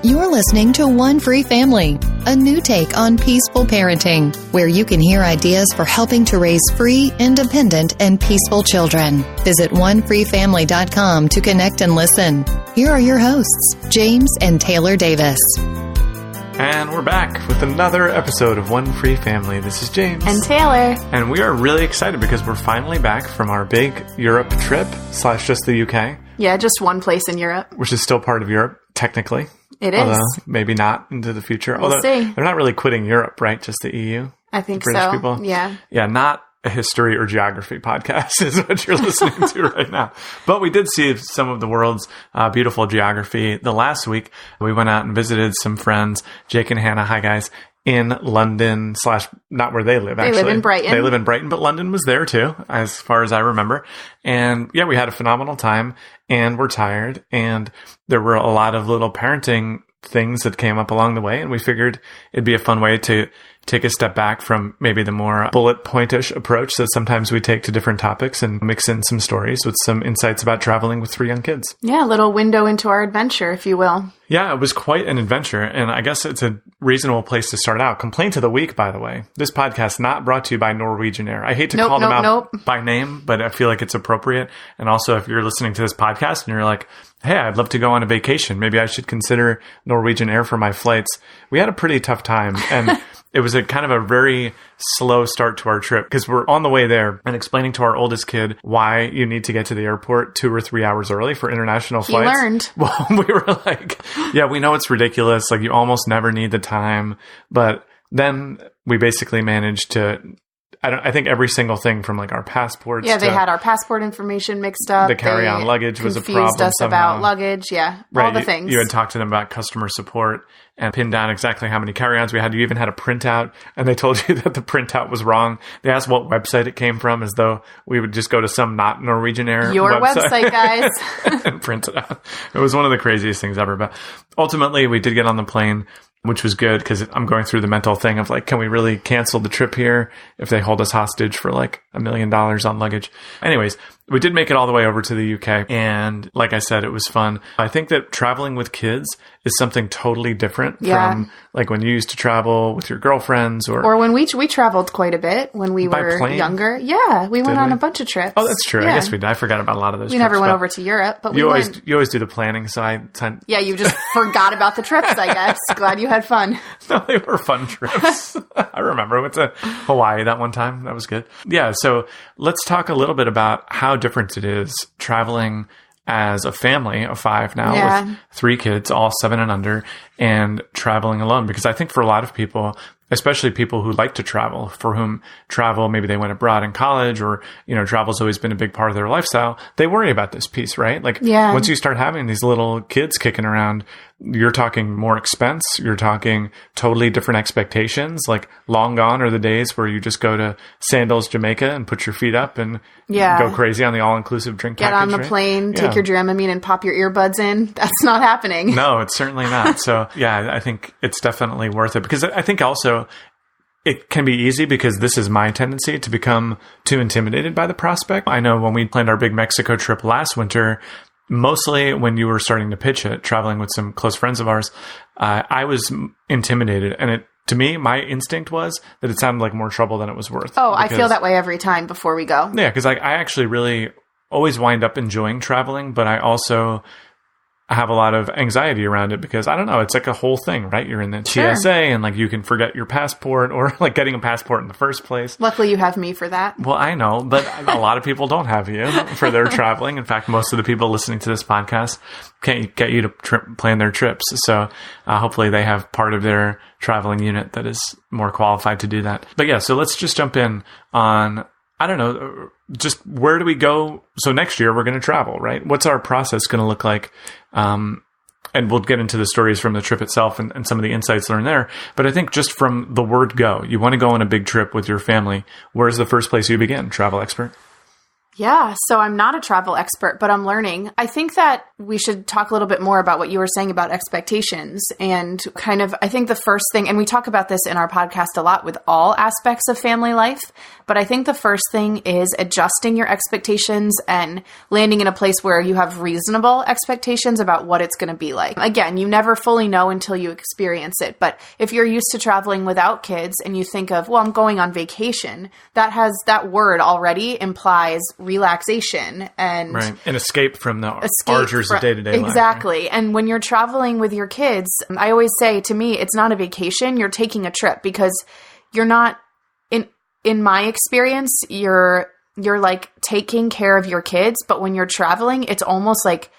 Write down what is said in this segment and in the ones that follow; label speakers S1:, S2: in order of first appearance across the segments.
S1: You're listening to One Free Family, a new take on peaceful parenting, where you can hear ideas for helping to raise free, independent, and peaceful children. Visit onefreefamily.com to connect and listen. Here are your hosts, James and Taylor Davis.
S2: And we're back with another episode of One Free Family. This is James.
S3: And Taylor.
S2: And we are really excited because we're finally back from our big Europe trip / just the UK.
S3: Yeah, just one place in Europe.
S2: Which is still part of Europe, technically.
S3: It is.
S2: Although maybe not into the future.
S3: We'll see.
S2: They're not really quitting Europe, right? Just the EU?
S3: I think
S2: British
S3: so.
S2: People?
S3: Yeah.
S2: Yeah, not a history or geography podcast is what you're listening to right now. But we did see some of the world's beautiful geography. The last week, we went out and visited some friends, Jake and Hannah. Hi, guys. In London / not where they live, actually.
S3: They live in Brighton.
S2: They live in Brighton, but London was there too, as far as I remember. And yeah, we had a phenomenal time and we're tired. And there were a lot of little parenting things that came up along the way. And we figured it'd be a fun way to take a step back from maybe the more bullet point-ish approach that sometimes we take to different topics and mix in some stories with some insights about traveling with 3 young kids.
S3: Yeah, a little window into our adventure, if you will.
S2: Yeah, it was quite an adventure, and I guess it's a reasonable place to start out. Complaint of the week, by the way. This podcast not brought to you by Norwegian Air. I hate to call them out by name, but I feel like it's appropriate. And also, if you're listening to this podcast and you're like, hey, I'd love to go on a vacation, maybe I should consider Norwegian Air for my flights. We had a pretty tough time, and it was a kind of a very slow start to our trip because we're on the way there and explaining to our oldest kid why you need to get to the airport 2 or 3 hours early for international flights.
S3: He learned.
S2: Well, we were like, yeah, we know it's ridiculous. Like, you almost never need the time. But then we basically managed to, I think every single thing from like our passports.
S3: Yeah, they had our passport information mixed up.
S2: The carry-on luggage was a problem.
S3: Confused us about luggage. Yeah,
S2: right,
S3: all the things.
S2: You had talked to them about customer support and pinned down exactly how many carry-ons we had. You even had a printout, and they told you that the printout was wrong. They asked what website it came from, as though we would just go to some not Norwegian Air
S3: website, guys.
S2: and print it out. It was one of the craziest things ever. But ultimately, we did get on the plane, which was good because I'm going through the mental thing of like, can we really cancel the trip here if they hold us hostage for like $1 million on luggage? Anyways, we did make it all the way over to the UK. And like I said, it was fun. I think that traveling with kids is something totally different from like when you used to travel with your girlfriends or
S3: when we traveled quite a bit when we were younger. Yeah, we went on a bunch of trips.
S2: Oh, that's true. Yeah. I guess we did. I forgot about a lot of those trips.
S3: We never went over to Europe, but
S2: you always do the planning. So
S3: yeah, you just forgot about the trips, I guess. Glad you had fun.
S2: No, they were fun trips. I remember. I went to Hawaii that one time. That was good. Yeah. So let's talk a little bit about how different it is traveling as a family of 5 now with 3 kids, all 7 and under, and traveling alone. Because I think for a lot of people, especially people who like to travel, for whom travel, maybe they went abroad in college or, travel's always been a big part of their lifestyle, they worry about this piece, right? Like once you start having these little kids kicking around, you're talking more expense. You're talking totally different expectations. Like long gone are the days where you just go to Sandals, Jamaica and put your feet up and go crazy on the all-inclusive drink package.
S3: Get on the plane, take your Dramamine and pop your earbuds in. That's not happening.
S2: No, it's certainly not. So yeah, I think it's definitely worth it because I think also it can be easy because this is my tendency to become too intimidated by the prospect. I know when we planned our big Mexico trip last winter, mostly when you were starting to pitch it, traveling with some close friends of ours, I was intimidated. And to me, my instinct was that it sounded like more trouble than it was worth.
S3: Oh, I feel that way every time before we go.
S2: Yeah, because I actually really always wind up enjoying traveling, but I also have a lot of anxiety around it because I don't know, it's like a whole thing, right? You're in the TSA and like you can forget your passport or like getting a passport in the first place.
S3: Luckily you have me for that.
S2: Well, I know, but a lot of people don't have you for their traveling. In fact, most of the people listening to this podcast can't get you to plan their trips. So hopefully they have part of their traveling unit that is more qualified to do that. But yeah, so let's just jump in on, I don't know, just where do we go? So next year we're going to travel, right? What's our process going to look like? And we'll get into the stories from the trip itself and some of the insights learned there. But I think just from the word go, you want to go on a big trip with your family. Where's the first place you begin? Travel expert?
S3: Yeah, so I'm not a travel expert, but I'm learning. I think that we should talk a little bit more about what you were saying about expectations and kind of, I think the first thing, and we talk about this in our podcast a lot with all aspects of family life, but I think the first thing is adjusting your expectations and landing in a place where you have reasonable expectations about what it's going to be like. Again, you never fully know until you experience it, but if you're used to traveling without kids and you think of, well, I'm going on vacation, that word already implies relaxation and
S2: an escape from the arduous of day-to-day life.
S3: Exactly. Right? And when you're traveling with your kids, I always say, to me, it's not a vacation, you're taking a trip, because you're not, in my experience, you're like taking care of your kids, but when you're traveling, it's almost like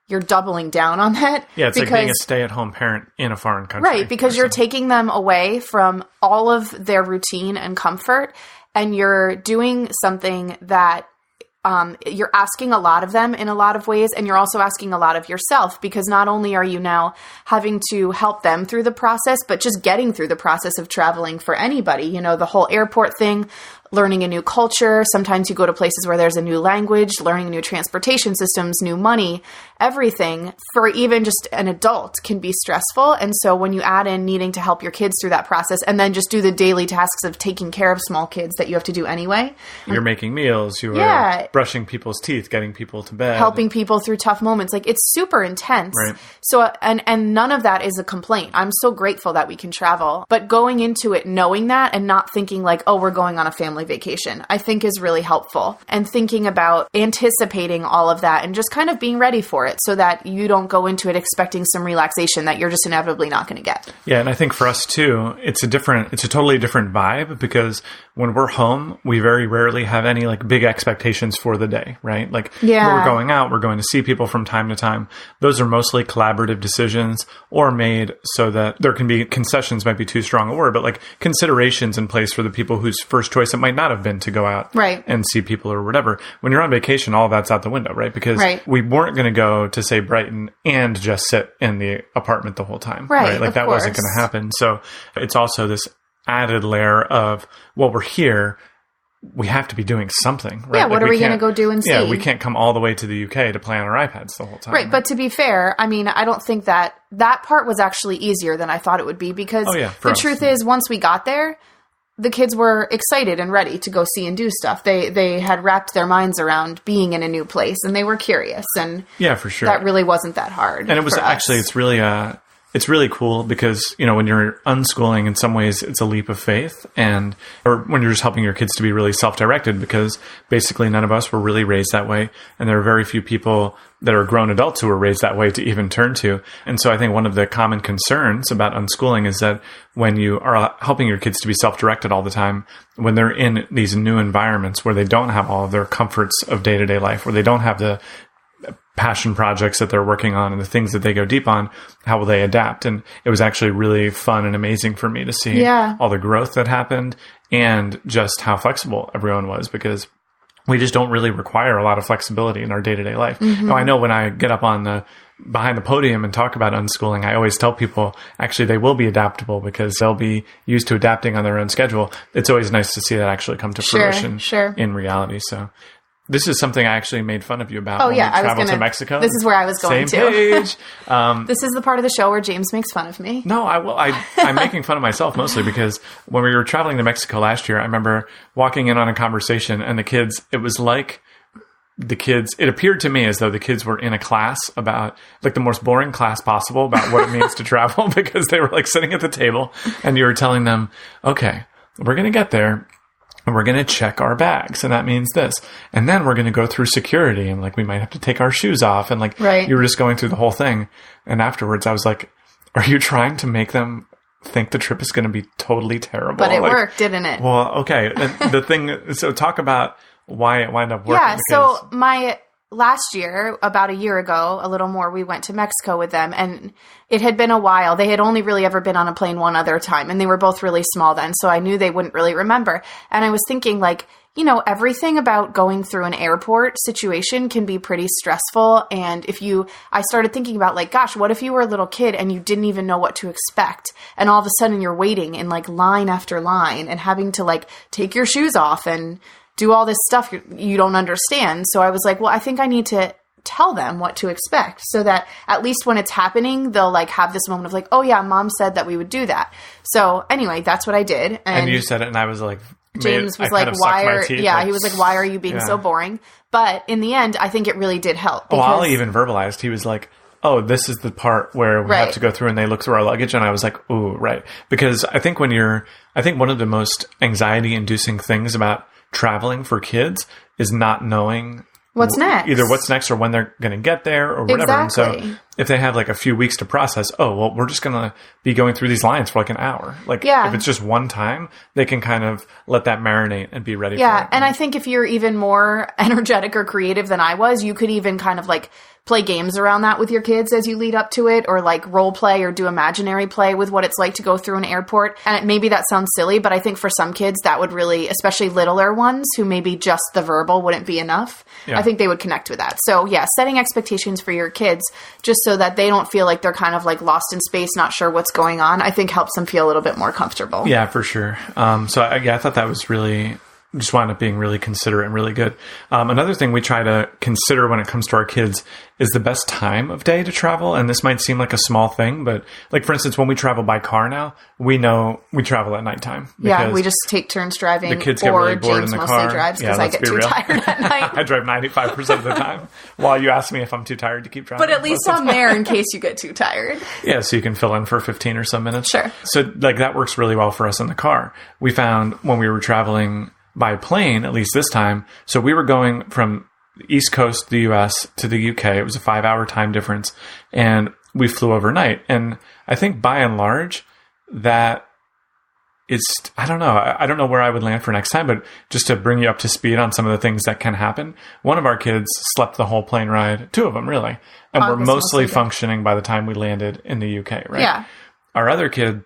S3: you're doubling down on that.
S2: Yeah, it's like being a stay-at-home parent in a foreign country.
S3: Right, because you're taking them away from all of their routine and comfort, and you're doing something that you're asking a lot of them in a lot of ways, and you're also asking a lot of yourself, because not only are you now having to help them through the process, but just getting through the process of traveling for anybody, you know, the whole airport thing, learning a new culture. Sometimes you go to places where there's a new language, learning new transportation systems, new money, everything for even just an adult can be stressful. And so when you add in needing to help your kids through that process and then just do the daily tasks of taking care of small kids that you have to do anyway.
S2: You're making meals, you are brushing people's teeth, getting people to bed.
S3: Helping people through tough moments. Like, it's super intense.
S2: Right.
S3: So, and none of that is a complaint. I'm so grateful that we can travel. But going into it knowing that and not thinking like, oh, we're going on a family vacation, I think is really helpful. And thinking about anticipating all of that and just kind of being ready for it so that you don't go into it expecting some relaxation that you're just inevitably not going to get.
S2: Yeah, and I think for us too, it's a totally different vibe, because when we're home, we very rarely have any like big expectations for the day, right? Like when we're going out, we're going to see people from time to time. Those are mostly collaborative decisions or made so that there can be concessions, might be too strong a word, but like considerations in place for the people whose first choice it might not have been to go out and see people or whatever. When you're on vacation, all that's out the window, right? Because we weren't going to go to, say, Brighton and just sit in the apartment the whole time, right? Like that wasn't going to happen. So it's also this added layer of, well, we're here, we have to be doing something, right?
S3: Yeah, what are we going to go do and see?
S2: Yeah, we can't come all the way to the UK to play on our iPads the whole time.
S3: Right, but to be fair, I mean, I don't think that part was actually easier than I thought it would be, because the truth is, once we got there, the kids were excited and ready to go see and do stuff. They had wrapped their minds around being in a new place, and they were curious. And
S2: yeah, for sure,
S3: that really wasn't that hard.
S2: And it was actually, it's really cool because, you know, when you're unschooling, in some ways it's a leap of faith, or when you're just helping your kids to be really self-directed, because basically none of us were really raised that way. And there are very few people that are grown adults who were raised that way to even turn to. And so I think one of the common concerns about unschooling is that when you are helping your kids to be self-directed all the time, when they're in these new environments where they don't have all of their comforts of day-to-day life, where they don't have the passion projects that they're working on and the things that they go deep on, how will they adapt? And it was actually really fun and amazing for me to see all the growth that happened and just how flexible everyone was, because we just don't really require a lot of flexibility in our day-to-day life. Now, I know when I get up on behind the podium and talk about unschooling, I always tell people, actually, they will be adaptable because they'll be used to adapting on their own schedule. It's always nice to see that actually come to fruition in reality. So this is something I actually made fun of you about when we traveled to Mexico.
S3: This is where I was going to.
S2: Same page.
S3: This is the part of the show where James makes fun of me.
S2: No, I'm making fun of myself mostly because when we were traveling to Mexico last year, I remember walking in on a conversation and the kids, it appeared to me as though the kids were in a class about like the most boring class possible about what it means to travel, because they were like sitting at the table and you were telling them, okay, we're going to get there. And we're going to check our bags, and that means this. And then we're going to go through security, and like we might have to take our shoes off, and like you were just going through the whole thing. And afterwards, I was like, "Are you trying to make them think the trip is going to be totally terrible?"
S3: But it worked, didn't it?
S2: Well, okay. The thing. So talk about why it wound up working.
S3: Yeah. So last year, about a year ago, a little more, we went to Mexico with them, and it had been a while. They had only really ever been on a plane one other time, and they were both really small then, so I knew they wouldn't really remember. And I was thinking, like, you know, everything about going through an airport situation can be pretty stressful. And I started thinking about, like, gosh, what if you were a little kid and you didn't even know what to expect? And all of a sudden you're waiting in like line after line and having to like take your shoes off and do all this stuff you don't understand. So I was like, well, I think I need to tell them what to expect so that at least when it's happening, they'll like have this moment of like, oh yeah, mom said that we would do that. So anyway, that's what I did.
S2: And you said it and I was like,
S3: James was like, he was like, why are you being so boring? But in the end, I think it really did help.
S2: Well, Ollie even verbalized, he was like, oh, this is the part where we have to go through and they look through our luggage. And I was like, ooh, right. Because I think one of the most anxiety inducing things about traveling for kids is not knowing
S3: what's next.
S2: Either what's next or when they're going to get there or whatever.
S3: Exactly.
S2: And so if they have like a few weeks to process, oh, well, we're just going to be going through these lines for like an hour. Like if it's just one time, they can kind of let that marinate and be ready for it.
S3: Yeah. And I think if you're even more energetic or creative than I was, you could even kind of like play games around that with your kids as you lead up to it, or like role play or do imaginary play with what it's like to go through an airport. And maybe that sounds silly, but I think for some kids that would really, especially littler ones who maybe just the verbal wouldn't be enough. Yeah. I think they would connect with that. So yeah, setting expectations for your kids just so that they don't feel like they're kind of like lost in space, not sure what's going on, I think helps them feel a little bit more comfortable.
S2: Yeah, for sure. So I thought that was really just wound up being really considerate and really good. Another thing we try to consider when it comes to our kids is the best time of day to travel. And this might seem like a small thing, but like, for instance, when we travel by car now, we know we travel at nighttime.
S3: Yeah, we just take turns driving.
S2: The kids get really bored
S3: James
S2: in the
S3: mostly
S2: car.
S3: drives because I get too tired at night.
S2: I drive 95% of the time while you ask me if I'm too tired to keep driving.
S3: But at least I'm there in case you get too tired.
S2: Yeah, so you can fill in for 15 or so minutes.
S3: Sure.
S2: So like that works really well for us in the car. We found when we were traveling by plane, at least this time. So we were going from the East Coast of the US to the UK. It was a 5-hour time difference. And we flew overnight. And I think by and large, that it's, I don't know where I would land for next time, but just to bring you up to speed on some of the things that can happen. One of our kids slept the whole plane ride, 2 of them really. And were mostly functioning by the time we landed in the UK, right?
S3: Yeah.
S2: Our other kid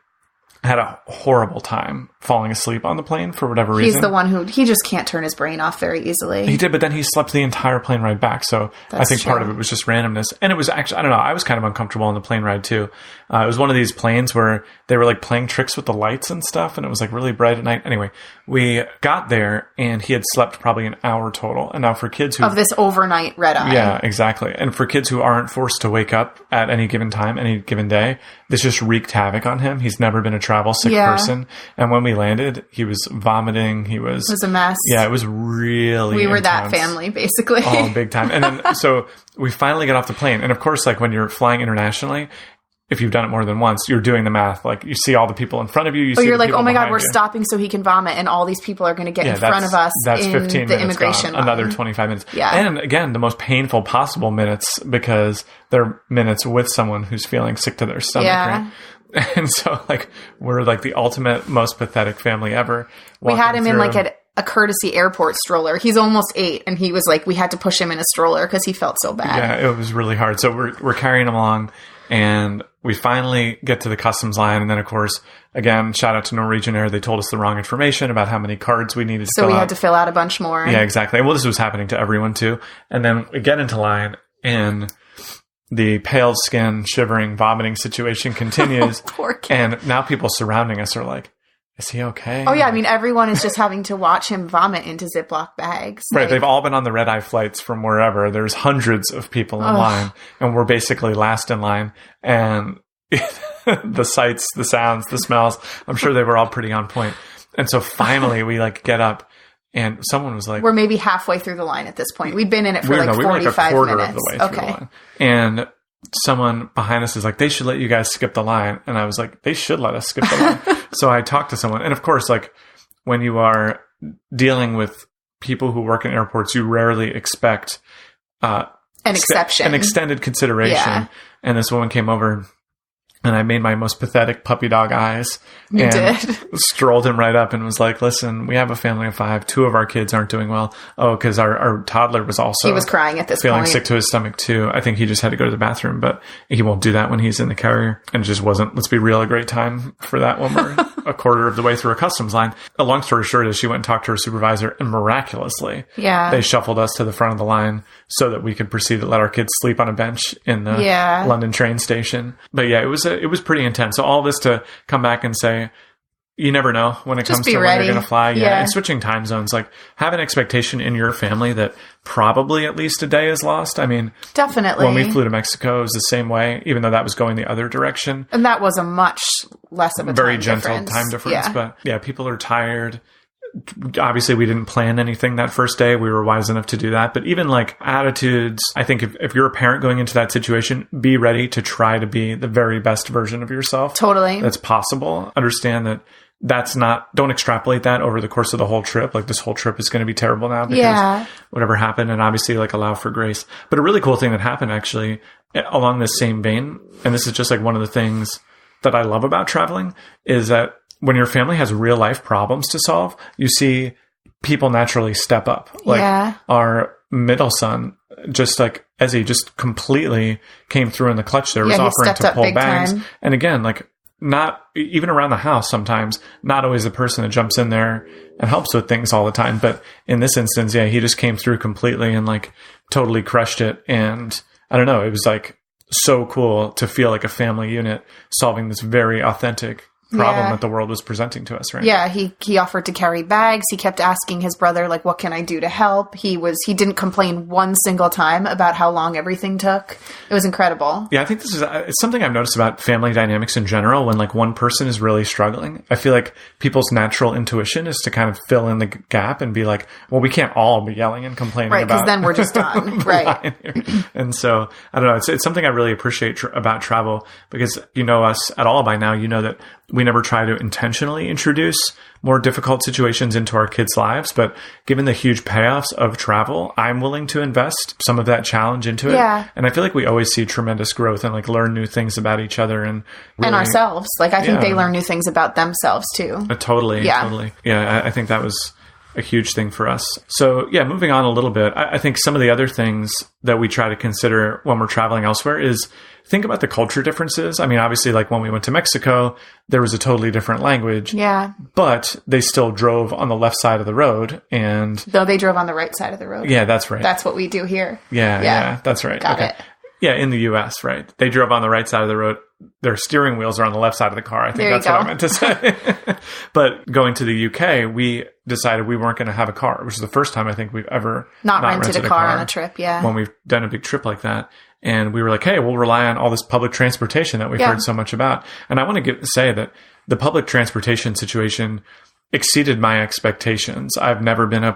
S2: had a horrible time falling asleep on the plane for whatever reason.
S3: He's the one who, he just can't turn his brain off very easily.
S2: He did, but then he slept the entire plane ride back. So I think part of it was just randomness. And it was actually, I don't know, I was kind of uncomfortable on the plane ride too. It was one of these planes where they were like playing tricks with the lights and stuff. And it was like really bright at night. Anyway, we got there and he had slept probably an hour total. And now for kids who...
S3: Of this overnight red eye.
S2: Yeah, exactly. And for kids who aren't forced to wake up at any given time, any given day, this just wreaked havoc on him. He's never been a travel sick person. And when we landed, he was vomiting. It was
S3: a mess.
S2: Yeah, it was really
S3: We were
S2: intense.
S3: that family, basically.
S2: Oh, big time. And then, so we finally got off the plane. And of course, like when you're flying internationally, if you've done it more than once, you're doing the math. Like you see all the people in front of you.
S3: You're like, oh my God, we're stopping so he can vomit. And all these people are going to get in front of us
S2: that's
S3: in
S2: 15
S3: the
S2: minutes
S3: immigration
S2: gone,
S3: line.
S2: Another 25 minutes.
S3: Yeah.
S2: And again, the most painful possible minutes because they're minutes with someone who's feeling sick to their stomach.
S3: Yeah.
S2: Right? And so like, we're like the ultimate, most pathetic family ever.
S3: We had him in like a courtesy airport stroller. He's almost 8 and he was like, we had to push him in a stroller because he felt so bad.
S2: Yeah, it was really hard. So we're carrying him along and we finally get to the customs line. And then of course, again, shout out to Norwegian Air. They told us the wrong information about how many cards we needed to fill out.
S3: So we had to fill out a bunch more.
S2: Yeah, exactly. Well, this was happening to everyone too. And then we get into line and the pale skin, shivering, vomiting situation continues.
S3: Poor kid.
S2: And now people surrounding us are like, is he okay?
S3: Oh, yeah. I mean, everyone is just having to watch him vomit into Ziploc bags.
S2: Right. They've all been on the red-eye flights from wherever. There's hundreds of people in line, and we're basically last in line. And the sights, the sounds, the smells, I'm sure they were all pretty on point. And so finally we like get up. And someone was like...
S3: We're maybe halfway through the line at this point. We'd been in it for like 45
S2: we were like a quarter
S3: minutes.
S2: Of the way through the line. And someone behind us is like, they should let you guys skip the line. And I was like, they should let us skip the line. So I talked to someone. And of course, like when you are dealing with people who work in airports, you rarely expect...
S3: an exception.
S2: An extended consideration.
S3: Yeah.
S2: And this woman came over... And I made my most pathetic puppy dog eyes
S3: and
S2: strolled him right up and was like, listen, we have a family of 5. 2 of our kids aren't doing well. Oh, because our toddler was also...
S3: He was crying at this
S2: feeling
S3: point.
S2: sick to his stomach too. I think he just had to go to the bathroom, but he won't do that when he's in the carrier. And it just wasn't, let's be real, a great time for that when we're a quarter of the way through a customs line. A long story short is she went and talked to her supervisor and miraculously they shuffled us to the front of the line so that we could proceed to let our kids sleep on a bench in the London train station. But yeah, it was pretty intense. So all this to come back and say, you never know when it comes to when you're going to fly.
S3: Yeah.
S2: And switching time zones, like have an expectation in your family that probably at least a day is lost. I mean,
S3: definitely.
S2: When we flew to Mexico, it was the same way, even though that was going the other direction.
S3: And that was a much less of a
S2: very
S3: time
S2: gentle
S3: difference.
S2: time difference.
S3: Yeah.
S2: But yeah, people are tired. Obviously, we didn't plan anything that first day. We were wise enough to do that. But even like attitudes, I think if you're a parent going into that situation, be ready to try to be the very best version of yourself.
S3: Totally.
S2: That's possible. Understand that that's not, don't extrapolate that over the course of the whole trip. Like this whole trip is going to be terrible now because whatever happened, and obviously like allow for grace. But a really cool thing that happened actually along this same vein, and this is just like one of the things that I love about traveling, is that when your family has real life problems to solve, you see people naturally step up. Like our middle son, just like Ezzy, just completely came through in the clutch there, was offering to pull bags. Time. And again, like not even around the house sometimes, not always the person that jumps in there and helps with things all the time. But in this instance, he just came through completely and like totally crushed it. And I don't know, it was like so cool to feel like a family unit solving this very authentic problem that the world was presenting to us, right?
S3: Yeah, he offered to carry bags. He kept asking his brother, like, what can I do to help? He didn't complain one single time about how long everything took. It was incredible.
S2: Yeah, I think this is it's something I've noticed about family dynamics in general. When like one person is really struggling, I feel like people's natural intuition is to kind of fill in the gap and be like, well, we can't all be yelling and complaining,
S3: right? Because then we're just done, right?
S2: And so I don't know. It's something I really appreciate about travel, because you know us at all by now. You know that we never try to intentionally introduce more difficult situations into our kids' lives, but given the huge payoffs of travel, I'm willing to invest some of that challenge into it.
S3: Yeah.
S2: And I feel like we always see tremendous growth and like learn new things about each other and really,
S3: ourselves. Like I think they learn new things about themselves too.
S2: Totally. Yeah, I think that was a huge thing for us. So yeah, moving on a little bit, I think some of the other things that we try to consider when we're traveling elsewhere is think about the culture differences. I mean, obviously, like when we went to Mexico, there was a totally different language.
S3: Yeah.
S2: But they still drove on the left side of the road. And
S3: though they drove on the right side of the road.
S2: Yeah, that's right.
S3: That's what we do here.
S2: Yeah, that's right.
S3: Got it.
S2: Yeah, in the U.S., right? They drove on the right side of the road. Their steering wheels are on the left side of the car. I think that's what I meant to say. But going to the U.K., we decided we weren't going to have a car, which is the first time I think we've ever
S3: not rented a car on a trip,
S2: when we've done a big trip like that. And we were like, hey, we'll rely on all this public transportation that we've heard so much about. And I want to say that the public transportation situation exceeded my expectations. I've never been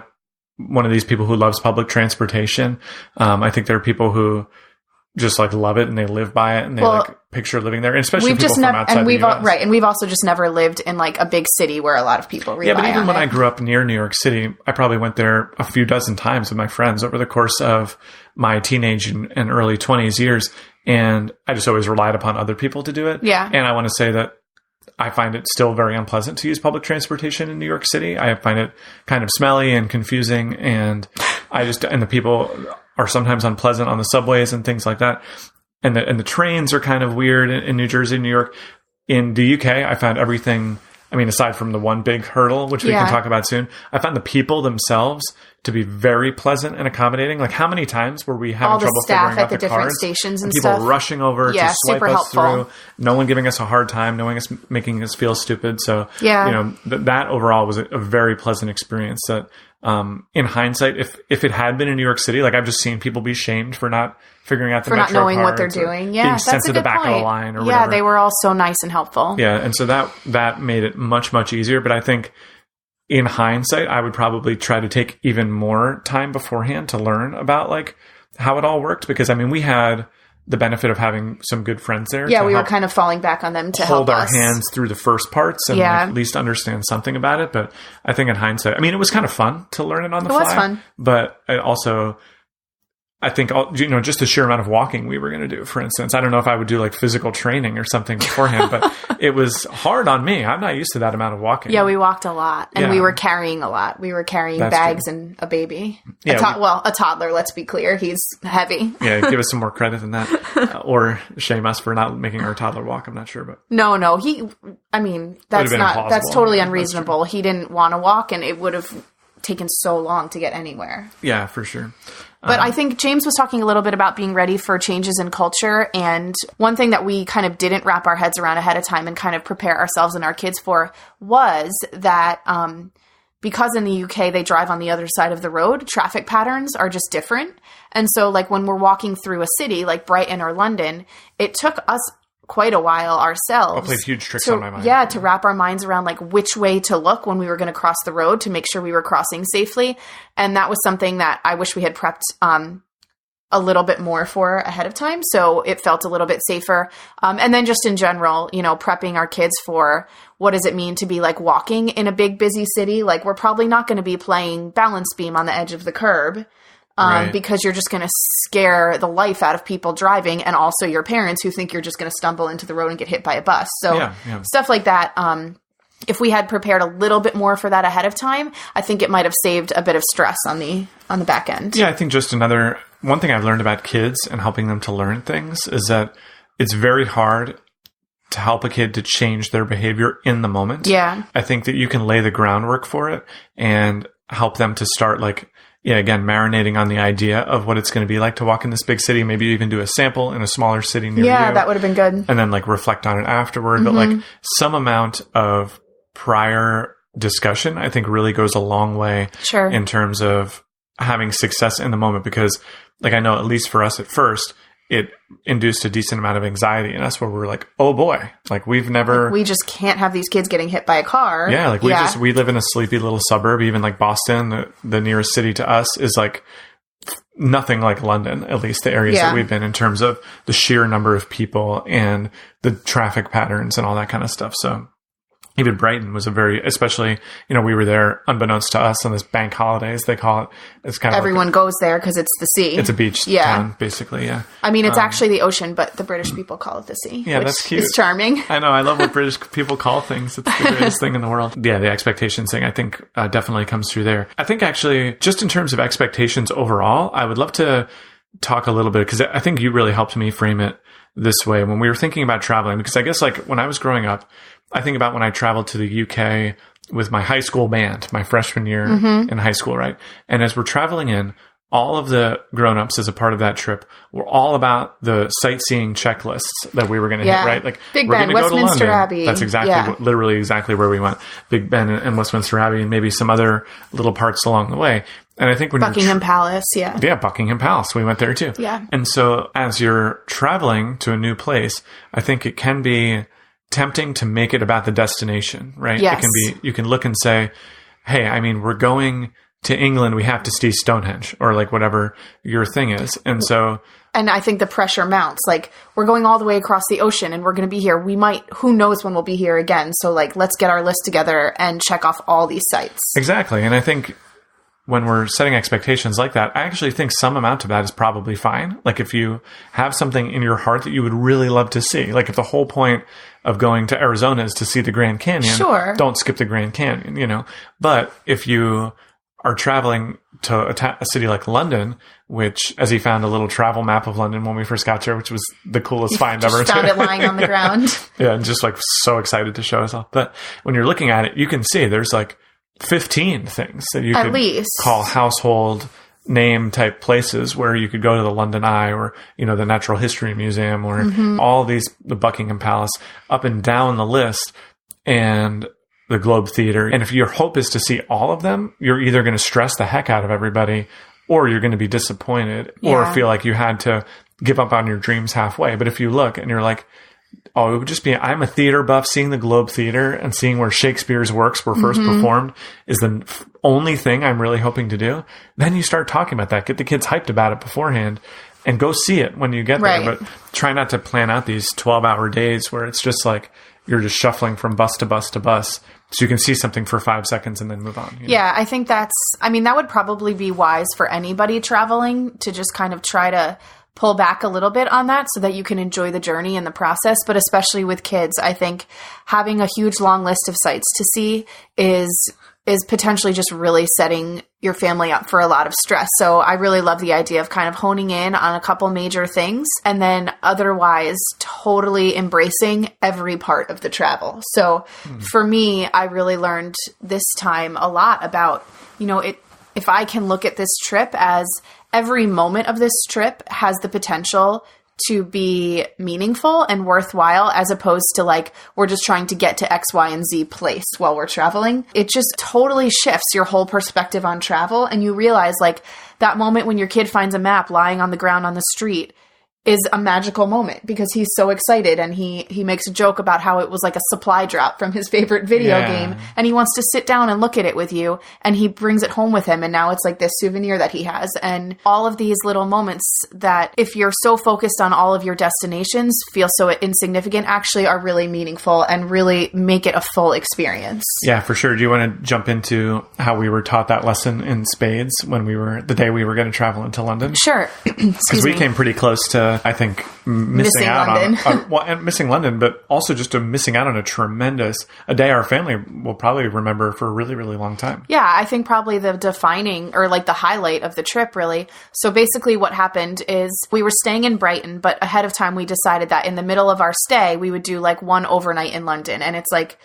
S2: one of these people who loves public transportation. I think there are people who just like love it and they live by it and they like picture living there, and especially people from outside the US.
S3: Right, and we've also just never lived in like a big city where a lot of people rely on it.
S2: Yeah, but even when I grew up near New York City, I probably went there a few dozen times with my friends over the course of my teenage and early 20s years, and I just always relied upon other people to do it.
S3: Yeah.
S2: And I want to say that I find it still very unpleasant to use public transportation in New York City. I find it kind of smelly and confusing, and the people are sometimes unpleasant on the subways and things like that. And the trains are kind of weird in New Jersey, New York. In the UK, I found everything, I mean, aside from the one big hurdle, which we can talk about soon, I found the people themselves to be very pleasant and accommodating. Like how many times were we having trouble figuring out the
S3: different
S2: cards,
S3: stations and
S2: people
S3: stuff
S2: rushing over to swipe us
S3: helpful.
S2: through, no one giving us a hard time, making us feel stupid. So, that overall was a very pleasant experience that, in hindsight, if it had been in New York City, like I've just seen people be shamed for not figuring out the metro
S3: not knowing what they're
S2: cards,
S3: doing.
S2: Yeah, being sent to the back of the line or whatever.
S3: Yeah, they were all so nice and helpful.
S2: Yeah, and so that made it much, much easier. But I think in hindsight, I would probably try to take even more time beforehand to learn about like how it all worked, because I mean we had the benefit of having some good friends there.
S3: Yeah, we were kind of falling back on them to
S2: hold
S3: help
S2: our hands through the first parts and like, at least understand something about it. But I think in hindsight, I mean, it was kind of fun to learn it on the fly. It was fun. But I think, just the sheer amount of walking we were going to do, for instance. I don't know if I would do like physical training or something beforehand, but it was hard on me. I'm not used to that amount of walking.
S3: Yeah, we walked a lot and we were carrying a lot. We were carrying bags and a baby. Yeah, a toddler, let's be clear. He's heavy.
S2: Yeah, give us some more credit than that. Or shame us for not making our toddler walk. I'm not sure, but.
S3: No, that's totally unreasonable. He didn't want to walk and it would have taken so long to get anywhere.
S2: Yeah, for sure.
S3: But I think James was talking a little bit about being ready for changes in culture. And one thing that we kind of didn't wrap our heads around ahead of time and kind of prepare ourselves and our kids for was that because in the UK they drive on the other side of the road, traffic patterns are just different. And so like when we're walking through a city like Brighton or London, it took us quite a while ourselves.
S2: It played huge tricks on my mind.
S3: Yeah, to wrap our minds around like which way to look when we were going to cross the road to make sure we were crossing safely. And that was something that I wish we had prepped a little bit more for ahead of time. So it felt a little bit safer. And then just in general, you know, prepping our kids for what does it mean to be like walking in a big, busy city? Like we're probably not going to be playing balance beam on the edge of the curb. Right. Because you're just going to scare the life out of people driving and also your parents who think you're just going to stumble into the road and get hit by a bus. So stuff like that. If we had prepared a little bit more for that ahead of time, I think it might have saved a bit of stress on the back end.
S2: Yeah, I think just one thing I've learned about kids and helping them to learn things is that it's very hard to help a kid to change their behavior in the moment.
S3: Yeah.
S2: I think that you can lay the groundwork for it and help them to start again, marinating on the idea of what it's going to be like to walk in this big city, maybe even do a sample in a smaller city near you.
S3: Yeah, that would have been good.
S2: And then reflect on it afterward. Mm-hmm. But some amount of prior discussion, I think really goes a long way in terms of having success in the moment. Because I know at least for us at first, it induced a decent amount of anxiety in us where we're like, oh boy, we've never...
S3: we just can't have these kids getting hit by a car.
S2: Yeah, we live in a sleepy little suburb, even Boston, the nearest city to us is nothing like London, at least the areas that we've been in terms of the sheer number of people and the traffic patterns and all that kind of stuff. So even Brighton was especially, we were there unbeknownst to us on this bank holidays, they call it. It's kind of
S3: everyone goes there because it's the sea.
S2: It's a beach town, basically, yeah.
S3: I mean, it's actually the ocean, but the British people call it the sea.
S2: Yeah, that's cute.
S3: It's charming.
S2: I know. I love what British people call things. It's the greatest thing in the world. Yeah, the expectations thing, I think, definitely comes through there. I think actually, just in terms of expectations overall, I would love to talk a little bit, because I think you really helped me frame it this way when we were thinking about traveling. Because I guess when I was growing up, I think about when I traveled to the UK with my high school band, my freshman year in high school, right? And as we're traveling in, all of the grown-ups as a part of that trip were all about the sightseeing checklists that we were going to hit, right?
S3: Big
S2: we're
S3: Ben, Westminster Abbey.
S2: That's literally exactly where we went. Big Ben and Westminster Abbey and maybe some other little parts along the way. And I think when
S3: Buckingham Palace, yeah.
S2: Yeah, Buckingham Palace. We went there too.
S3: Yeah.
S2: And so as you're traveling to a new place, I think it can be tempting to make it about the destination, right?
S3: Yes.
S2: It can be, you can look and say, hey, I mean, we're going to England, we have to see Stonehenge or whatever your thing is. And so...
S3: And I think the pressure mounts. We're going all the way across the ocean and we're going to be here. Who knows when we'll be here again. So let's get our list together and check off all these sites. Exactly.
S2: And I think when we're setting expectations like that, I actually think some amount of that is probably fine. If you have something in your heart that you would really love to see, if the whole point of going to Arizona is to see the Grand Canyon, don't skip the Grand Canyon, But if you are traveling to a city like London, which, as he found a little travel map of London when we first got there, which was the coolest find ever.
S3: Found it lying on the ground.
S2: Yeah, and just so excited to show us all. But when you're looking at it, you can see there's 15 things that you could call household name type places where you could go to the London Eye or, the Natural History Museum or all these, the Buckingham Palace, up and down the list, and the Globe Theatre. And if your hope is to see all of them, you're either going to stress the heck out of everybody or you're going to be disappointed or feel like you had to give up on your dreams halfway. But if you look and you're like, oh, it would just be, I'm a theater buff, seeing the Globe Theatre and seeing where Shakespeare's works were first performed is the only thing I'm really hoping to do. Then you start talking about that. Get the kids hyped about it beforehand and go see it when you get there. But try not to plan out these 12-hour days where it's just you're just shuffling from bus to bus to bus so you can see something for 5 seconds and then move on.
S3: Yeah, I think that would probably be wise for anybody traveling to just kind of try to pull back a little bit on that so that you can enjoy the journey and the process. But especially with kids, I think having a huge long list of sites to see is is potentially just really setting your family up for a lot of stress. So I really love the idea of kind of honing in on a couple major things and then otherwise totally embracing every part of the travel. So for me, I really learned this time a lot about, if I can look at this trip as every moment of this trip has the potential to be meaningful and worthwhile, as opposed to like, we're just trying to get to X, Y, and Z place while we're traveling. It just totally shifts your whole perspective on travel. And you realize like that moment when your kid finds a map lying on the ground on the street is a magical moment because he's so excited, and he makes a joke about how it was like a supply drop from his favorite video game, and he wants to sit down and look at it with you, and he brings it home with him, and now it's like this souvenir that he has. And all of these little moments that, if you're so focused on all of your destinations, feel so insignificant, actually are really meaningful and really make it a full experience.
S2: Yeah, for sure. Do you want to jump into how we were taught that lesson in spades when the day we were going to travel into London?
S3: Sure.
S2: Because we came pretty close to, I think, missing out
S3: London.
S2: and missing London, but also just missing out on a day our family will probably remember for a really, really long time.
S3: Yeah, I think probably the defining or like the highlight of the trip, really. So basically what happened is we were staying in Brighton, but ahead of time we decided that in the middle of our stay, we would do like one overnight in London. And it's like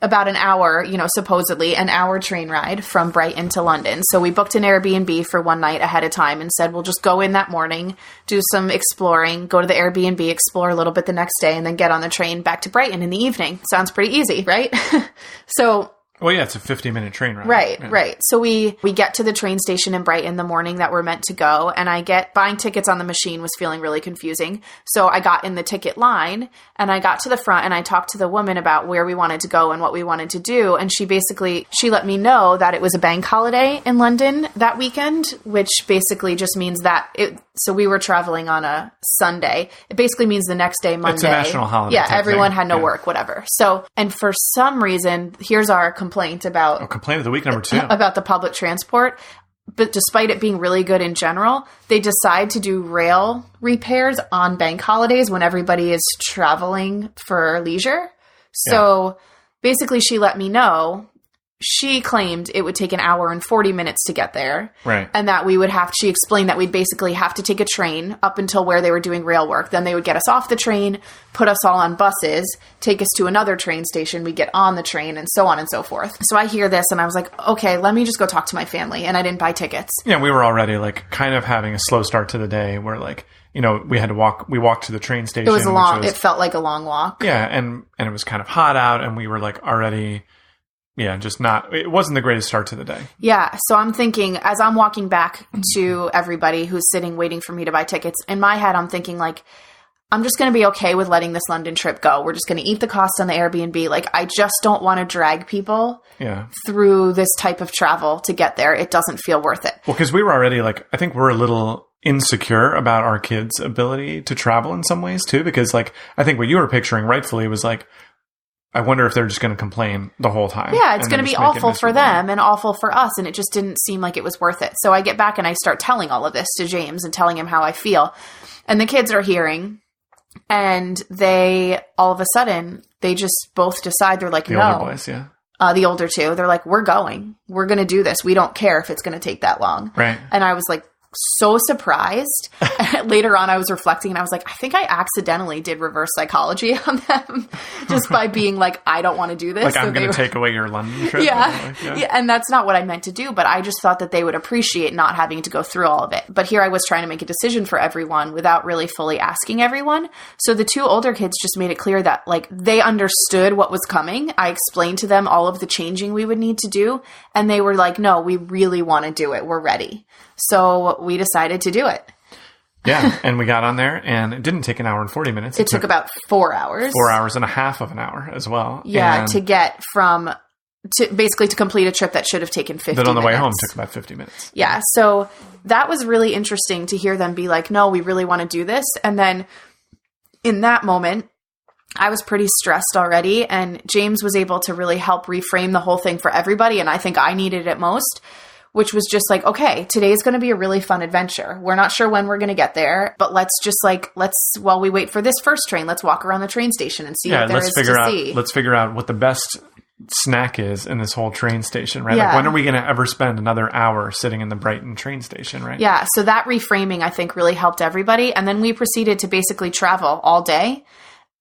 S3: about an hour, supposedly an hour train ride from Brighton to London. So we booked an Airbnb for one night ahead of time and said, we'll just go in that morning, do some exploring, go to the Airbnb, explore a little bit the next day, and then get on the train back to Brighton in the evening. Sounds pretty easy, right?
S2: Well, yeah, it's a 50-minute train ride.
S3: Right,
S2: yeah.
S3: right. So we get to the train station in Brighton the morning that we're meant to go, and buying tickets on the machine was feeling really confusing. So I got in the ticket line, and I got to the front, and I talked to the woman about where we wanted to go and what we wanted to do, and she let me know that it was a bank holiday in London that weekend, which basically just means that so we were traveling on a Sunday. It basically means the next day, Monday.
S2: It's a national holiday.
S3: Yeah, everyone had no work, whatever. So, and for some reason, here's our complaint about...
S2: complaint of the week number 2.
S3: About the public transport. But despite it being really good in general, they decide to do rail repairs on bank holidays when everybody is traveling for leisure. So basically she let me know. She claimed it would take an hour and 40 minutes to get there.
S2: Right.
S3: And that she explained that we'd basically have to take a train up until where they were doing rail work. Then they would get us off the train, put us all on buses, take us to another train station. We get on the train and so on and so forth. So I hear this and I was like, okay, let me just go talk to my family. And I didn't buy tickets.
S2: Yeah, we were already like kind of having a slow start to the day where like, we had to walked to the train station.
S3: It was it felt like a long walk.
S2: Yeah. And it was kind of hot out and we were like already... Yeah, it wasn't the greatest start to the day.
S3: Yeah, so I'm thinking, as I'm walking back to everybody who's sitting waiting for me to buy tickets, in my head I'm thinking like, I'm just going to be okay with letting this London trip go. We're just going to eat the cost on the Airbnb. Like, I just don't want to drag people through this type of travel to get there. It doesn't feel worth it.
S2: Well, because we were already like, I think we're a little insecure about our kids' ability to travel in some ways too, because like, I think what you were picturing rightfully was like, I wonder if they're just going to complain the whole time.
S3: Yeah, it's going to be awful for them and awful for us. And it just didn't seem like it was worth it. So I get back and I start telling all of this to James and telling him how I feel. And the kids are hearing. And they, all of a sudden, they just both decide, they're like,
S2: the
S3: no.
S2: older boys, yeah.
S3: The older two, they're like, we're going. We're going to do this. We don't care if it's going to take that long.
S2: Right.
S3: And I was like, so surprised. Later on, I was reflecting and I was like, I think I accidentally did reverse psychology on them just by being like, I don't want to do this.
S2: Like, I'm going to take away your London trip.
S3: Yeah. And that's not what I meant to do, but I just thought that they would appreciate not having to go through all of it. But here I was trying to make a decision for everyone without really fully asking everyone. So the two older kids just made it clear that like they understood what was coming. I explained to them all of the changing we would need to do. And they were like, no, we really want to do it. We're ready. So we decided to do it.
S2: Yeah. And we got on there and it didn't take an hour and 40 minutes.
S3: It took about 4 hours.
S2: 4 hours and a half of an hour as well.
S3: Yeah.
S2: And
S3: to get to complete a trip that should have taken 50 minutes.
S2: That on the way home took about 50 minutes.
S3: Yeah. So that was really interesting to hear them be like, no, we really want to do this. And then in that moment, I was pretty stressed already, and James was able to really help reframe the whole thing for everybody. And I think I needed it most, which was just like, okay, today's going to be a really fun adventure. We're not sure when we're going to get there, but let's while we wait for this first train, let's walk around the train station and see what there is to see.
S2: Let's figure out what the best snack is in this whole train station, right?
S3: Yeah.
S2: Like, when are we going to ever spend another hour sitting in the Brighton train station, right?
S3: Yeah. So that reframing, I think, really helped everybody. And then we proceeded to basically travel all day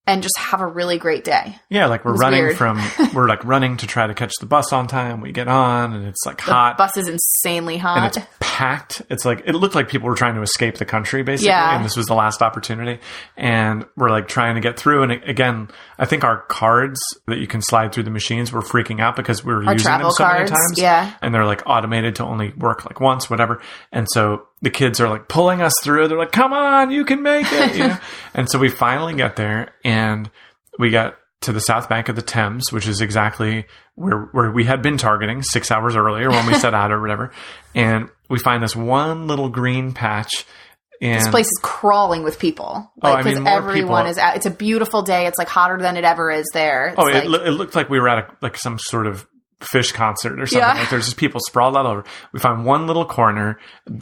S3: and just have a really great day.
S2: Yeah, like we're like running to try to catch the bus on time. We get on and it's like hot.
S3: The bus is insanely hot.
S2: And it's packed. It's like, it looked like people were trying to escape the country, basically.
S3: Yeah.
S2: And this was the last opportunity. And we're like trying to get through. And again, I think our cards that you can slide through the machines were freaking out because we were using them so many times.
S3: Yeah.
S2: And they're like automated to only work like once, whatever. And so the kids are like pulling us through. They're like, come on, you can make it. You know? And so we finally get there and we got to the south bank of the Thames, which is exactly where we had been targeting 6 hours earlier when we set out or whatever. And we find this one little green patch. And
S3: this place is crawling with people. Because everyone is out. It's a beautiful day. It's like hotter than it ever is there. It's
S2: it looked like we were at some sort of Fish concert or something.
S3: Yeah.
S2: Like, there's just people sprawled all over. We find one little corner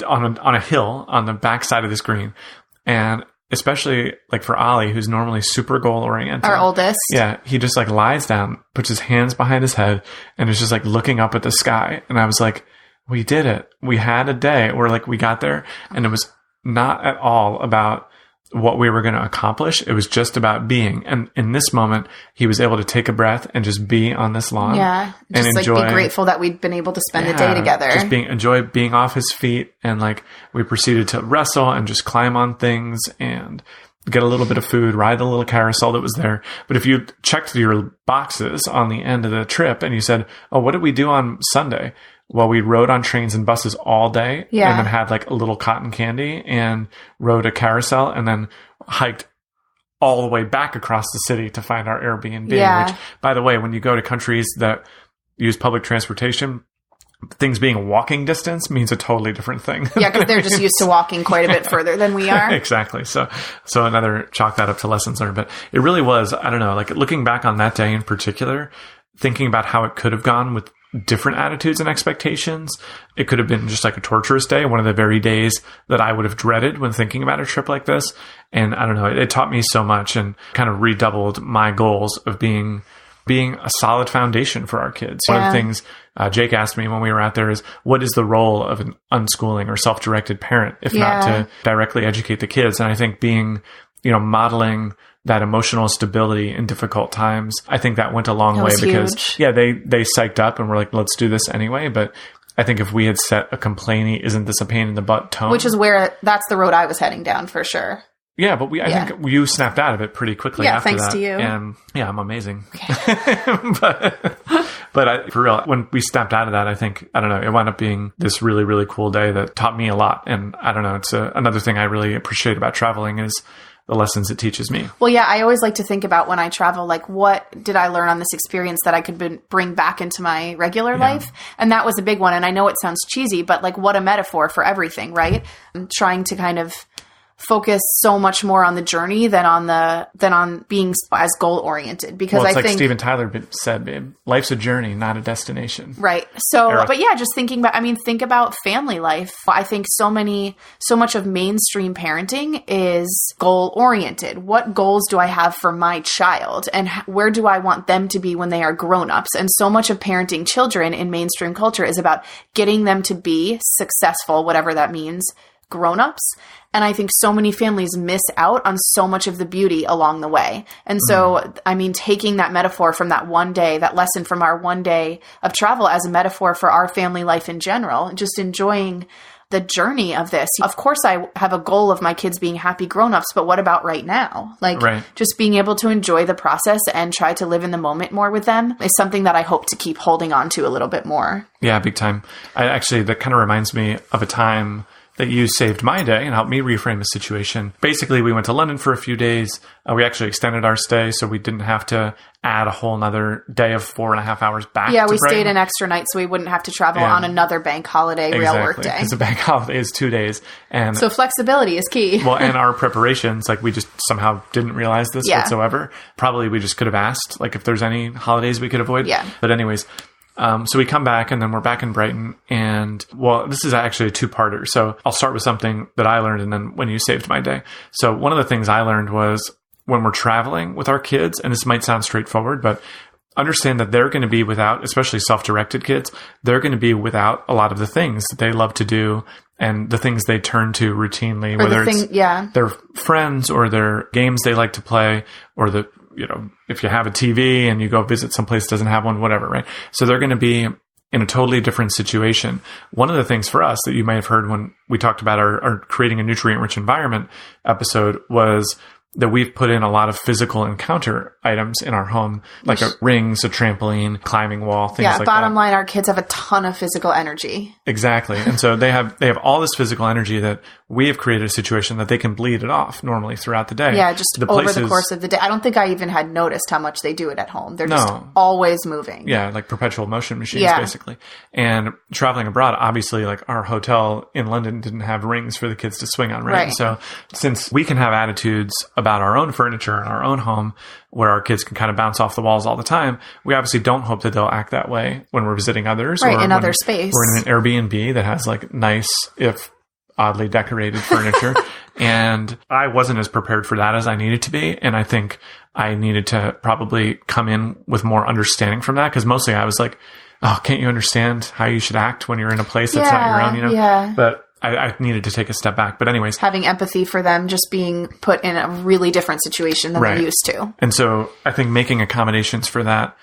S2: on a hill on the back side of this green. And especially like for Ollie, who's normally super goal oriented.
S3: Our oldest.
S2: Yeah. He just like lies down, puts his hands behind his head and is just like looking up at the sky. And I was like, we did it. We had a day where like we got there and it was not at all about what we were going to accomplish. It was just about being. And in this moment, he was able to take a breath and just be on this lawn.
S3: Yeah. Just
S2: and
S3: like
S2: enjoy,
S3: be grateful that we'd been able to spend a day together.
S2: Just enjoy being off his feet. And like we proceeded to wrestle and just climb on things and get a little bit of food, ride the little carousel that was there. But if you checked your boxes on the end of the trip and you said, oh, what did we do on Sunday? Well, we rode on trains and buses all day and then had like a little cotton candy and rode a carousel and then hiked all the way back across the city to find our Airbnb, which, by the way, when you go to countries that use public transportation, things being walking distance means a totally different thing.
S3: Yeah, because they're just used to walking quite a bit further than we are.
S2: Exactly. So another chalk that up to lessons learned. But it really was, I don't know, like looking back on that day in particular, thinking about how it could have gone with different attitudes and expectations. It could have been just like a torturous day, one of the very days that I would have dreaded when thinking about a trip like this. And I don't know, it taught me so much and kind of redoubled my goals of being a solid foundation for our kids. One of the things Jake asked me when we were out there is, what is the role of an unschooling or self-directed parent, if not to directly educate the kids? And I think being, modeling that emotional stability in difficult times, I think that went a long way because, they psyched up and were like, let's do this anyway. But I think if we had set a complaining, isn't this a pain in the butt tone?
S3: Which is that's the road I was heading down for sure.
S2: Yeah, but I think you snapped out of it pretty quickly after that.
S3: Yeah, thanks to you.
S2: And yeah, I'm amazing. but for real, when we snapped out of that, I think, I don't know, it wound up being this really, really cool day that taught me a lot. And I don't know, it's another thing I really appreciate about traveling is the lessons it teaches me.
S3: Well, yeah, I always like to think about when I travel, like, what did I learn on this experience that I could bring back into my regular life? And that was a big one. And I know it sounds cheesy, but like, what a metaphor for everything, right? I'm trying to kind of focus so much more on the journey than on being as goal oriented, because
S2: I think
S3: like
S2: Steven Tyler said, babe, life's a journey, not a destination.
S3: Right. So, but yeah, just think about family life. I think so much of mainstream parenting is goal oriented. What goals do I have for my child and where do I want them to be when they are grown-ups? And so much of parenting children in mainstream culture is about getting them to be successful, whatever that means, grown-ups. And I think so many families miss out on so much of the beauty along the way. And so, taking that metaphor from that one day, that lesson from our one day of travel as a metaphor for our family life in general, just enjoying the journey of this. Of course, I have a goal of my kids being happy grown-ups, but what about right now? Just being able to enjoy the process and try to live in the moment more with them is something that I hope to keep holding on to a little bit more.
S2: Yeah, big time. That kind of reminds me of a time that you saved my day and helped me reframe a situation. Basically, we went to London for a few days. We actually extended our stay, so we didn't have to add a whole nother day of 4.5 hours back.
S3: Yeah, we
S2: Brighton.
S3: Stayed an extra night, so we wouldn't have to travel on another bank holiday, real work day.
S2: Because the bank holiday is 2 days. And
S3: so flexibility is key.
S2: Well, and our preparations, we just somehow didn't realize this whatsoever. Probably we just could have asked, if there's any holidays we could avoid.
S3: Yeah.
S2: But anyways, so we come back and then we're back in Brighton and, this is actually a two-parter. So I'll start with something that I learned and then when you saved my day. So one of the things I learned was when we're traveling with our kids, and this might sound straightforward, but understand that they're going to be without, especially self-directed kids, they're going to be without a lot of the things that they love to do and the things they turn to routinely, whether it's their friends or their games they like to play, or if you have a TV and you go visit someplace that doesn't have one, whatever, right? So they're going to be in a totally different situation. One of the things for us that you may have heard when we talked about our creating a nutrient-rich environment episode was that we've put in a lot of physical encounter items in our home, like rings, a trampoline, climbing wall, things like that.
S3: Bottom line, our kids have a ton of physical energy.
S2: Exactly. And so they have all this physical energy that we have created a situation that they can bleed it off normally throughout the day.
S3: Yeah, just over the course of the day. I don't think I even had noticed how much they do it at home. They're just always moving.
S2: Yeah, like perpetual motion machines, basically. And traveling abroad, obviously, like our hotel in London didn't have rings for the kids to swing on, right? So since we can have attitudes about our own furniture and our own home where our kids can kind of bounce off the walls all the time, we obviously don't hope that they'll act that way when we're visiting others.
S3: Right, in other space.
S2: We're in an Airbnb that has like nice, if oddly decorated furniture. And I wasn't as prepared for that as I needed to be. And I think I needed to probably come in with more understanding from that, because mostly I was like, oh, can't you understand how you should act when you're in a place that's not your own,
S3: Yeah.
S2: But I needed to take a step back. But anyways.
S3: Having empathy for them just being put in a really different situation than they're used to.
S2: And so I think making accommodations for that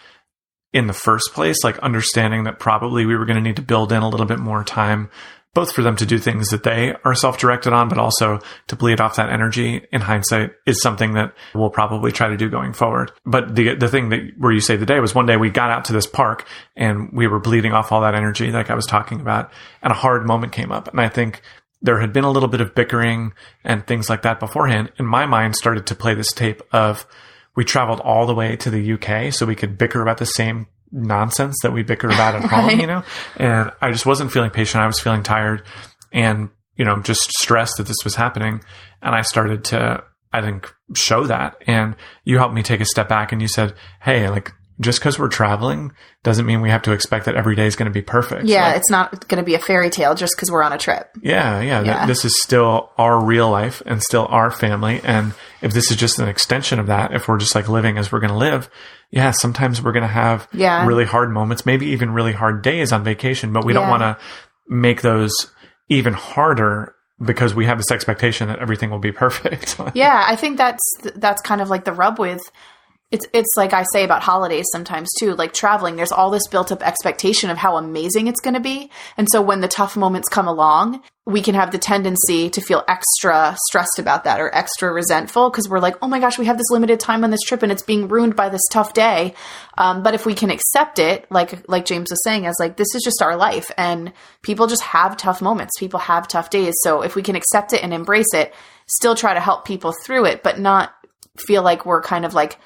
S2: in the first place, like understanding that probably we were going to need to build in a little bit more time, both for them to do things that they are self-directed on, but also to bleed off that energy in hindsight, is something that we'll probably try to do going forward. But the thing that where you saved the day was one day we got out to this park and we were bleeding off all that energy like I was talking about, and a hard moment came up. And I think there had been a little bit of bickering and things like that beforehand. And my mind started to play this tape of, we traveled all the way to the UK so we could bicker about the same nonsense that we bicker about at home, and I just wasn't feeling patient. I was feeling tired and, just stressed that this was happening. And I started to, I think, show that. And you helped me take a step back and you said, hey, like, just because we're traveling doesn't mean we have to expect that every day is going to be perfect.
S3: Yeah, like, it's not going to be a fairy tale just because we're on a trip.
S2: Yeah. This is still our real life and still our family. And if this is just an extension of that, if we're just like living as we're going to live, sometimes we're going to have really hard moments, maybe even really hard days on vacation, but we don't want to make those even harder because we have this expectation that everything will be perfect.
S3: Yeah, I think that's kind of like the rub with it's like I say about holidays sometimes too, like traveling, there's all this built up expectation of how amazing it's going to be. And so when the tough moments come along, we can have the tendency to feel extra stressed about that or extra resentful because we're like, oh my gosh, we have this limited time on this trip and it's being ruined by this tough day. But if we can accept it, like James was saying, as like, this is just our life and people just have tough moments. People have tough days. So if we can accept it and embrace it, still try to help people through it, but not feel like we're kind of like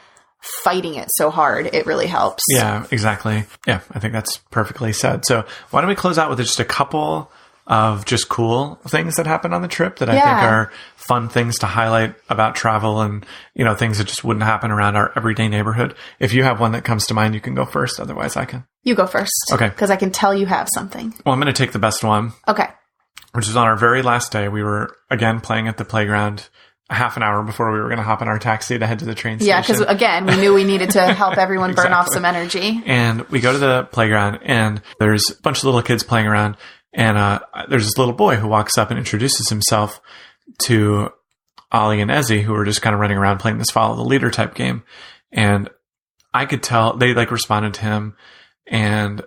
S3: fighting it so hard, it really helps.
S2: Yeah, exactly. Yeah, I think that's perfectly said. So why don't we close out with just a couple of just cool things that happened on the trip that I think are fun things to highlight about travel and, things that just wouldn't happen around our everyday neighborhood. If you have one that comes to mind, you can go first. Otherwise, I can.
S3: You go first.
S2: Okay.
S3: Because I can tell you have something.
S2: Well, I'm going to take the best one.
S3: Okay.
S2: Which is on our very last day. We were, again, playing at the playground a half an hour before we were going to hop in our taxi to head to the train station.
S3: Yeah, because again, we knew we needed to help everyone burn off some energy.
S2: And we go to the playground and there's a bunch of little kids playing around. And there's this little boy who walks up and introduces himself to Ollie and Ezzy, who were just kind of running around playing this follow the leader type game. And I could tell they responded to him, and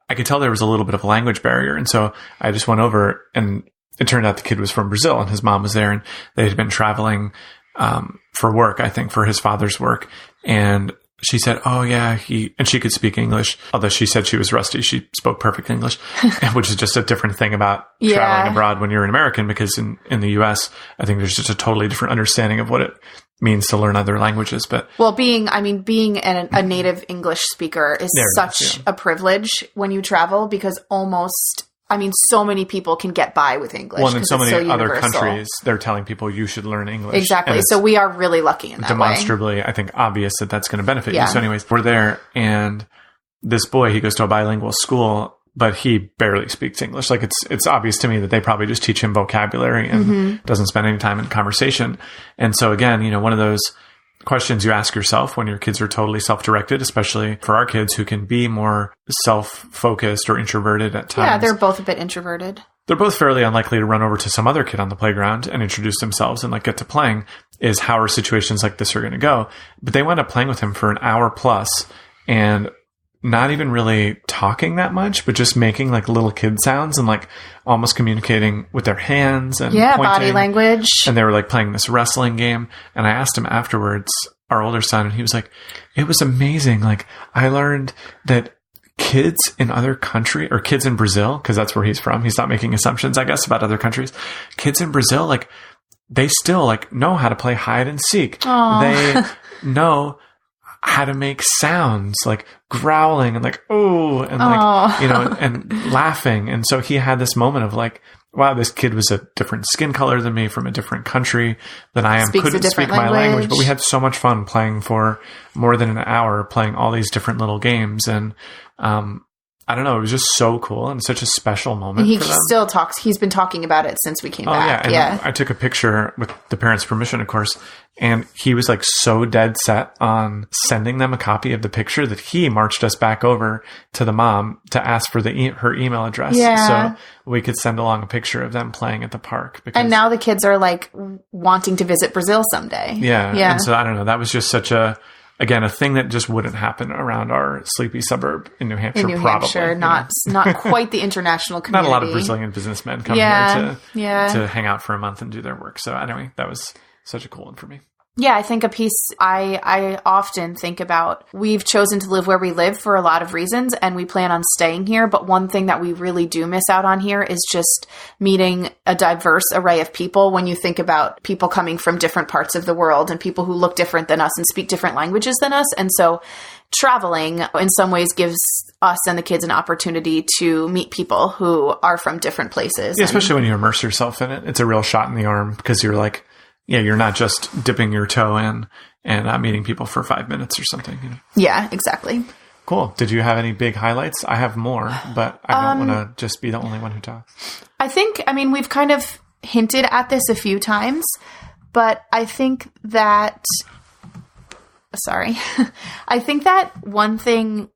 S2: I could tell there was a little bit of a language barrier. And so I just went over, and it turned out the kid was from Brazil and his mom was there, and they had been traveling for work, I think, for his father's work. And she said, oh yeah, and she could speak English, although she said she was rusty. She spoke perfect English, which is just a different thing about traveling abroad when you're an American, because in the US, I think there's just a totally different understanding of what it means to learn other languages. But being a native English speaker is such a privilege when you travel, because so many people can get by with English. Well, and in so many other countries, they're telling people you should learn English. Exactly. So we are really lucky in that demonstrably, I think, obvious that that's going to benefit you. So anyways, we're there, and this boy, he goes to a bilingual school, but he barely speaks English. Like, it's obvious to me that they probably just teach him vocabulary and doesn't spend any time in conversation. And so again, one of those questions you ask yourself when your kids are totally self-directed, especially for our kids who can be more self-focused or introverted at times.
S3: Yeah, they're both a bit introverted.
S2: They're both fairly unlikely to run over to some other kid on the playground and introduce themselves and like get to playing, is how are situations like this are going to go. But they wound up playing with him for an hour plus and not even really talking that much, but just making like little kid sounds and like almost communicating with their hands and pointing.
S3: Body language.
S2: And they were like playing this wrestling game. And I asked him afterwards, our older son, and he was like, it was amazing. Like I learned that kids in other country or kids in Brazil, because that's where he's from. He's not making assumptions, I guess, about other countries. Kids in Brazil, like they still like know how to play hide and seek.
S3: Aww.
S2: They know how to make sounds like growling and like, oh, and like, you know, and laughing. And so he had this moment of like, wow, this kid was a different skin color than me from a different country than I am. Couldn't speak my language, but we had so much fun playing for more than an hour, playing all these different little games. And, I don't know. It was just so cool and such a special moment.
S3: He still talks. He's been talking about it since we came back.
S2: Yeah. I took a picture with the parents' permission, of course, and he was like so dead set on sending them a copy of the picture that he marched us back over to the mom to ask for her email address.
S3: Yeah.
S2: So we could send along a picture of them playing at the park.
S3: And now the kids are like wanting to visit Brazil someday.
S2: Yeah. And so I don't know. That was just such a thing that just wouldn't happen around our sleepy suburb in New Hampshire. Not quite the international community. Not a lot of Brazilian businessmen come here to hang out for a month and do their work. So anyway, that was such a cool one for me.
S3: Yeah, I think a piece I often think about, we've chosen to live where we live for a lot of reasons and we plan on staying here. But one thing that we really do miss out on here is just meeting a diverse array of people. When you think about people coming from different parts of the world and people who look different than us and speak different languages than us. And so traveling in some ways gives us and the kids an opportunity to meet people who are from different places.
S2: Yeah, especially when you immerse yourself in it. It's a real shot in the arm because you're like, yeah, you're not just dipping your toe in and meeting people for 5 minutes or something. You know?
S3: Yeah, exactly.
S2: Cool. Did you have any big highlights? I have more, but I don't want to just be the only one who talks.
S3: I mean, we've kind of hinted at this a few times, but I think that one thing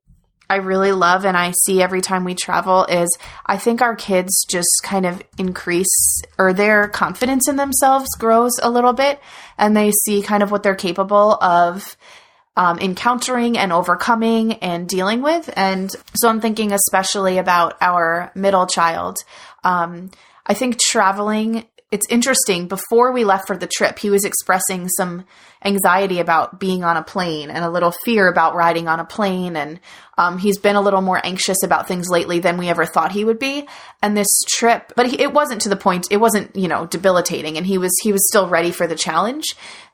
S3: I really love and I see every time we travel is I think our kids just kind of increase, or their confidence in themselves grows a little bit, and they see kind of what they're capable of encountering and overcoming and dealing with. And so I'm thinking especially about our middle child. I think traveling, it's interesting. Before we left for the trip, he was expressing some anxiety about being on a plane and a little fear about riding on a plane. And he's been a little more anxious about things lately than we ever thought he would be. And this trip, but it wasn't to the point, it wasn't, debilitating. And he was still ready for the challenge.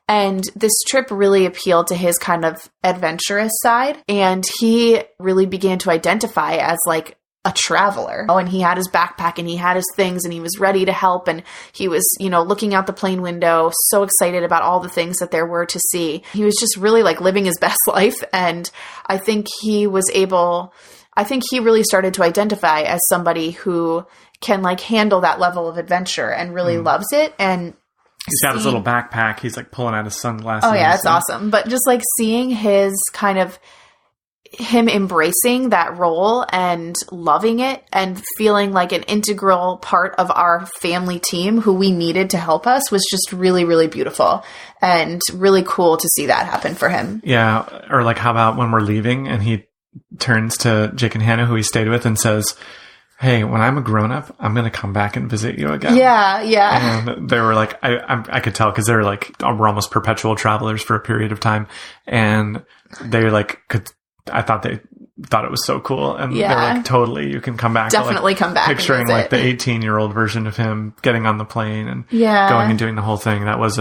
S3: And this trip really appealed to his kind of adventurous side. And he really began to identify as like a traveler. Oh, and he had his backpack and he had his things and he was ready to help. And he was, looking out the plane window, so excited about all the things that there were to see. He was just really like living his best life. And I think he really started to identify as somebody who can like handle that level of adventure and really loves it. And
S2: he's got his little backpack. He's like pulling out his sunglasses.
S3: Oh yeah, it's awesome. But just like seeing his kind of him embracing that role and loving it and feeling like an integral part of our family team who we needed to help us was just really, really beautiful and really cool to see that happen for him.
S2: Yeah. Or like, how about when we're leaving and he turns to Jake and Hannah, who he stayed with, and says, hey, when I'm a grown-up, I'm going to come back and visit you again.
S3: Yeah, yeah.
S2: And they were like, I could tell because they're like, we're almost perpetual travelers for a period of time. And they like I thought they thought it was so cool. And they're like, totally, you can come back.
S3: Definitely come back.
S2: Picturing like the 18-year-old version of him getting on the plane and going and doing the whole thing. That was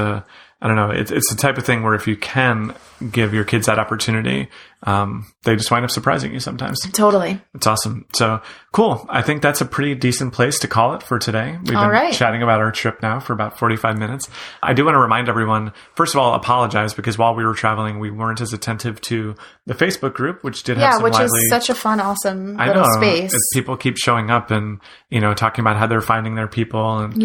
S2: I don't know. It's the type of thing where if you can give your kids that opportunity, they just wind up surprising you sometimes.
S3: Totally.
S2: It's awesome. So cool. I think that's a pretty decent place to call it for today. We've been chatting about our trip now for about 45 minutes. I do want to remind everyone, first of all, apologize because while we were traveling, we weren't as attentive to the Facebook group, which did have some
S3: which is such a fun, awesome little space.
S2: People keep showing up and, talking about how they're finding their people and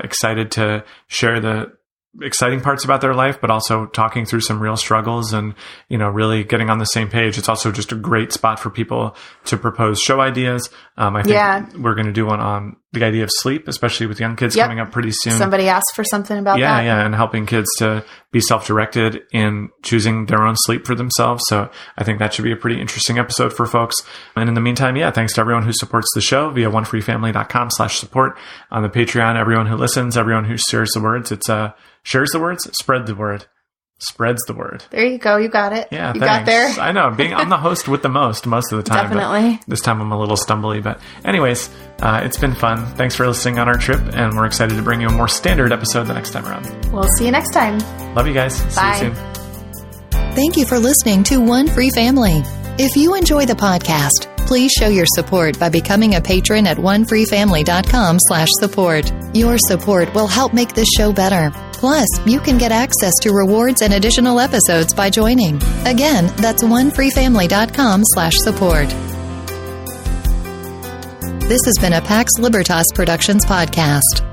S2: excited to share the exciting parts about their life, but also talking through some real struggles and, really getting on the same page. It's also just a great spot for people to propose show ideas. I think we're going to do one on the idea of sleep, especially with young kids coming up pretty soon.
S3: Somebody asked for something about that.
S2: Yeah, and helping kids to be self-directed in choosing their own sleep for themselves. So I think that should be a pretty interesting episode for folks. And in the meantime, thanks to everyone who supports the show via onefreefamily.com/support, on the Patreon, everyone who listens, everyone who shares the words. It's shares the words, spread the word. Spreads the word.
S3: There you go. You got it.
S2: Yeah,
S3: you
S2: thanks.
S3: got there.
S2: I know. I'm the host with the most of the time.
S3: Definitely.
S2: This time I'm a little stumbly. But anyways, it's been fun. Thanks for listening on our trip. And we're excited to bring you a more standard episode the next time around.
S3: We'll see you next time.
S2: Love you guys.
S3: Bye.
S2: See you soon.
S1: Thank you for listening to One Free Family. If you enjoy the podcast, please show your support by becoming a patron at onefreefamily.com/support. Your support will help make this show better. Plus, you can get access to rewards and additional episodes by joining. Again, that's onefreefamily.com/support. This has been a Pax Libertas Productions podcast.